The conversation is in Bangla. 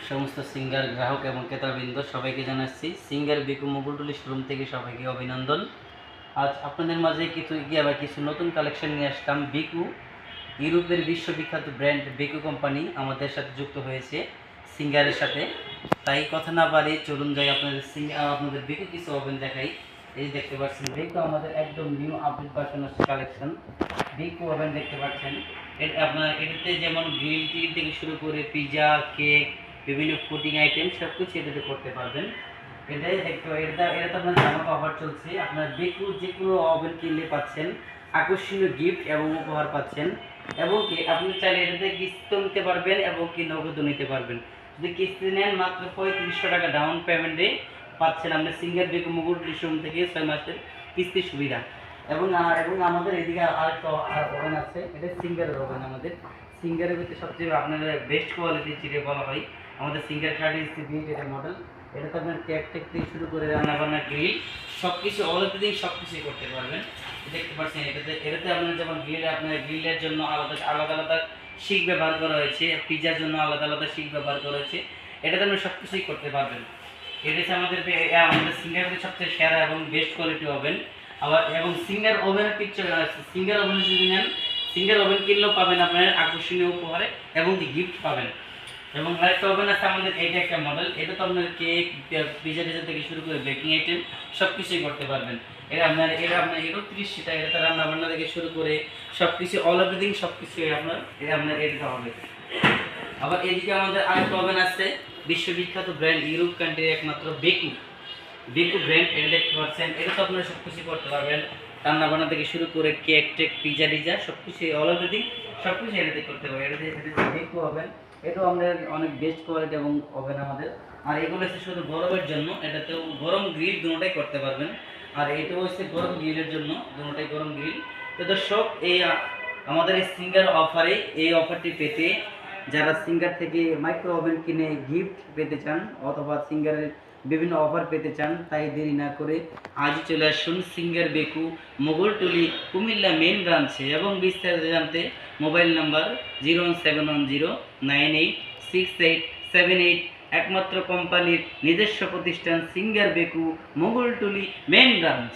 সমস্ত সিঙ্গার গ্রাহক এবং ক্রেতাবৃন্দ সবাইকে জানাচ্ছি সিঙ্গার বিকু মোগলটুলি শোরুম থেকে সবাইকে অভিনন্দন। আজ আপনাদের মাঝে কিছু নতুন কালেকশন নিয়ে আসলাম। বিকু ইউরোপের বিশ্ববিখ্যাত ব্র্যান্ড বিকু কোম্পানি আমাদের সাথে যুক্ত হয়েছে সিঙ্গারের সাথে। তাই কথা না বাড়িয়ে চলুন যাই আপনাদের বিকু কিছু ওভেন দেখাই। এই দেখতে পাচ্ছেন বিকু আমাদের একদম নিউ আপডেট ভার্সনের কালেকশন বিকু ওভেন দেখতে পাচ্ছেন। এটাতে যেমন গ্রিল থেকে শুরু করে পিৎজা, কেক, বিভিন্ন ফুডিং আইটেম সব কিছু এটাতে করতে পারবেন। এটা আপনার জামা অফার চলছে। আপনার বিকু যে কোনো ওভেন কিনলে পাচ্ছেন আকর্ষণীয় গিফট এবং উপহার পাচ্ছেন, এবং কি আপনি চাইলে এটাতে কিস্তিও নিতে পারবেন এবং কি নগদও নিতে পারবেন। যদি কিস্তি নেন মাত্র 3500 টাকা ডাউন পেমেন্টে পাচ্ছেন আপনি সিঙ্গার বিকু মোগলটুলি শোরুম থেকে 6 মাসের কিস্তির সুবিধা। এবং আমাদের এদিকে আরেকটা ওভেন আছে, এটা সিঙ্গারের ওভেন। আমাদের সিঙ্গারের ভিতরে সবচেয়ে আপনার বেস্ট কোয়ালিটি যেটা বলা হয় আমাদের সিঙ্গার 30 এটা মডেল। এটাতে আপনার কেক থেকে শুরু করে রান্নাবান্না, গ্রিল সব কিছু অল এভরিথিং সব কিছুই করতে পারবেন। দেখতে পাচ্ছেন এটাতে আপনার যেমন আপনার গ্রিলের জন্য আলাদা আলাদা শিক ব্যবহার করা হয়েছে, পিৎজার জন্য আলাদা আলাদা শিক ব্যবহার করা হয়েছে। এটাতে আপনি সব কিছুই করতে পারবেন। এটা হচ্ছে আমাদের সিঙ্গারের সবচেয়ে সেরা এবং বেস্ট কোয়ালিটি ওভেন। আবার এবং সিঙ্গার ওভেনের সিঙ্গার ওভেন যদি নেন, সিঙ্গার ওভেন কিনলেও পাবেন আপনার আকর্ষণীয় উপহারে এবং গিফট পাবেন। এবং আরেকটা ওভেন আছে আমাদের, এইটা একটা মডেল। এটা তো আপনার কেক, পিজা থেকে শুরু করে বেকিং আইটেম সব কিছুই করতে পারবেন। এটা আপনার 30 সিটা, এটা রান্না বান্না থেকে শুরু করে সব কিছু অল এভরিথিং সব কিছুই আপনার এটা হবে। আবার এদিকে আমাদের আরেকটা ওভেন আছে বিশ্ববিখ্যাত ব্র্যান্ড ইউরোপ কান্ট্রির একমাত্র বিকু ব্র্যান্ড। এটা দেখতে পাচ্ছেন, এটা তো আপনারা সব কিছু করতে পারবেন, রান্না বান্না থেকে শুরু করে কেক টেক পিজা টিজা সব কিছু অল এভরিথিং সব কিছু এটাতে করতে পারবেন। এটা বিকু ওভেন, এটাও আমাদের অনেক বেস্ট কোয়ালিটি এবং ওভেন আমাদের। আর এগুলো হচ্ছে শুধু গরমের জন্য, এটাতেও গরম গ্রিল দুটোটাই করতে পারবেন। আর এটাও হচ্ছে গরম গ্রিলের জন্য, দুটোটাই গরম গ্রিল। তো দর্শক, আমাদের এই সিঙ্গার অফারে এই অফারটি পেতে যারা সিঙ্গার থেকে মাইক্রো ওভেন কিনে গিফট পেতে চান অথবা সিঙ্গারের বিভিন্ন অফার পেতে চান, তাই দেরি না করে আজই চলে আসুন সিঙ্গার বিকু মোগলটুলি কুমিল্লা মেইন ব্রাঞ্চে। এবং বিস্তারিত জানতে মোবাইল নাম্বার 01710986878, একমাত্র কোম্পানির নিজস্ব প্রতিষ্ঠান সিঙ্গার বিকু মোগলটুলি মেইন ব্রাঞ্চ।